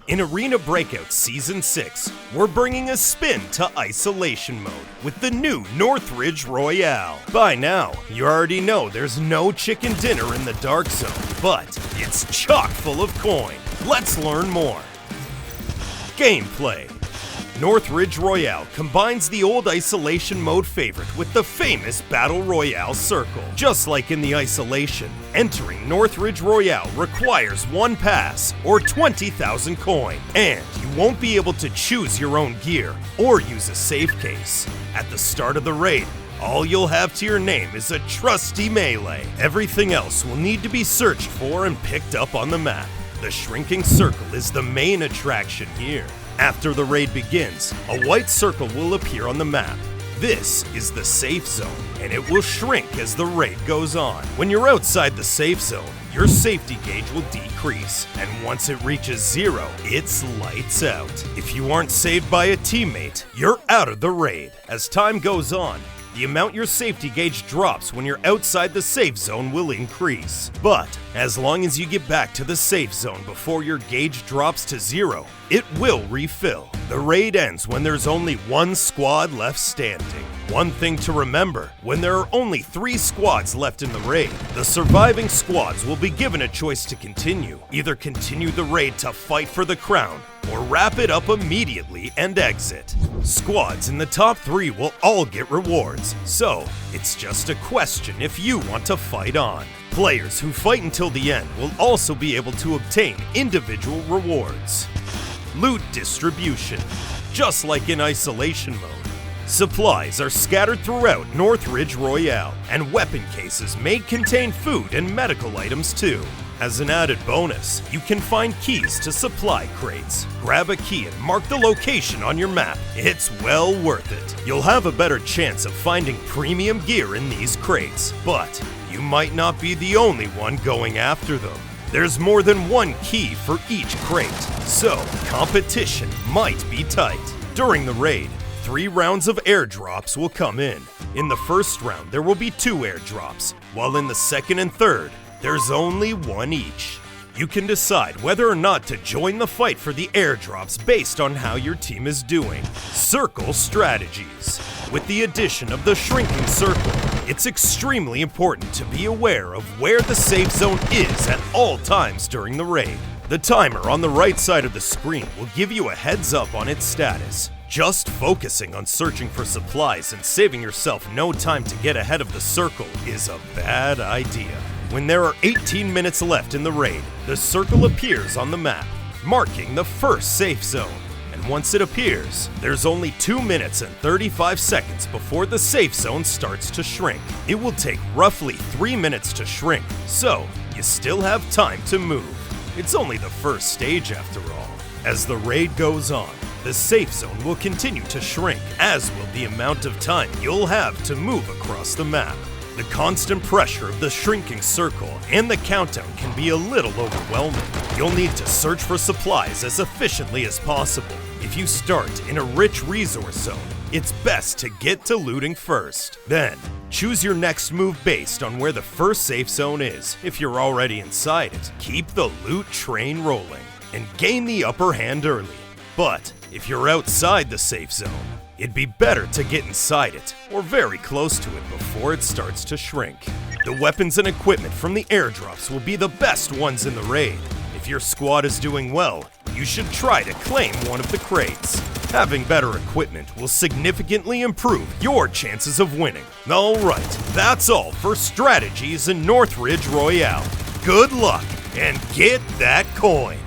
In Arena Breakout Season 6, we're bringing a spin to isolation mode with the new Northridge Royale. By now, you already know there's no chicken dinner in the dark zone, but it's chock full of coin. Let's learn more. Gameplay. Northridge Royale combines the old isolation mode favorite with the famous Battle Royale circle. Just like in the isolation, entering Northridge Royale requires one pass or 20,000 coin, and you won't be able to choose your own gear or use a save case. At the start of the raid, all you'll have to your name is a trusty melee. Everything else will need to be searched for and picked up on the map. The shrinking circle is the main attraction here. After the raid begins, a white circle will appear on the map. This is the safe zone, and it will shrink as the raid goes on. When you're outside the safe zone, your safety gauge will decrease, and once it reaches 0, it's lights out. If you aren't saved by a teammate, you're out of the raid. As time goes on, the amount your safety gauge drops when you're outside the safe zone will increase. But as long as you get back to the safe zone before your gauge drops to 0, it will refill. The raid ends when there's only one squad left standing. One thing to remember, when there are only 3 squads left in the raid, the surviving squads will be given a choice to continue. Either continue the raid to fight for the crown, or wrap it up immediately and exit. Squads in the top 3 will all get rewards, so it's just a question if you want to fight on. Players who fight until the end will also be able to obtain individual rewards. Loot distribution. Just like in isolation mode, supplies are scattered throughout Northridge Royale, and weapon cases may contain food and medical items too. As an added bonus, you can find keys to supply crates. Grab a key and mark the location on your map. It's well worth it. You'll have a better chance of finding premium gear in these crates, but you might not be the only one going after them. There's more than one key for each crate, so competition might be tight. During the raid, 3 rounds of airdrops will come in. In the first round, there will be 2 airdrops, while in the second and third, there's only 1 each. You can decide whether or not to join the fight for the airdrops based on how your team is doing. Circle strategies. With the addition of the shrinking circle, it's extremely important to be aware of where the safe zone is at all times during the raid. The timer on the right side of the screen will give you a heads up on its status. Just focusing on searching for supplies and saving yourself no time to get ahead of the circle is a bad idea. When there are 18 minutes left in the raid, the circle appears on the map, marking the first safe zone. And once it appears, there's only 2 minutes and 35 seconds before the safe zone starts to shrink. It will take roughly 3 minutes to shrink, so you still have time to move. It's only the first stage after all. As the raid goes on, the safe zone will continue to shrink, as will the amount of time you'll have to move across the map. The constant pressure of the shrinking circle and the countdown can be a little overwhelming. You'll need to search for supplies as efficiently as possible. If you start in a rich resource zone, it's best to get to looting first. Then, choose your next move based on where the first safe zone is. If you're already inside it, keep the loot train rolling and gain the upper hand early. But if you're outside the safe zone, it'd be better to get inside it, or very close to it before it starts to shrink. The weapons and equipment from the airdrops will be the best ones in the raid. If your squad is doing well, you should try to claim one of the crates. Having better equipment will significantly improve your chances of winning. Alright, that's all for strategies in Northridge Royale. Good luck, and get that coin!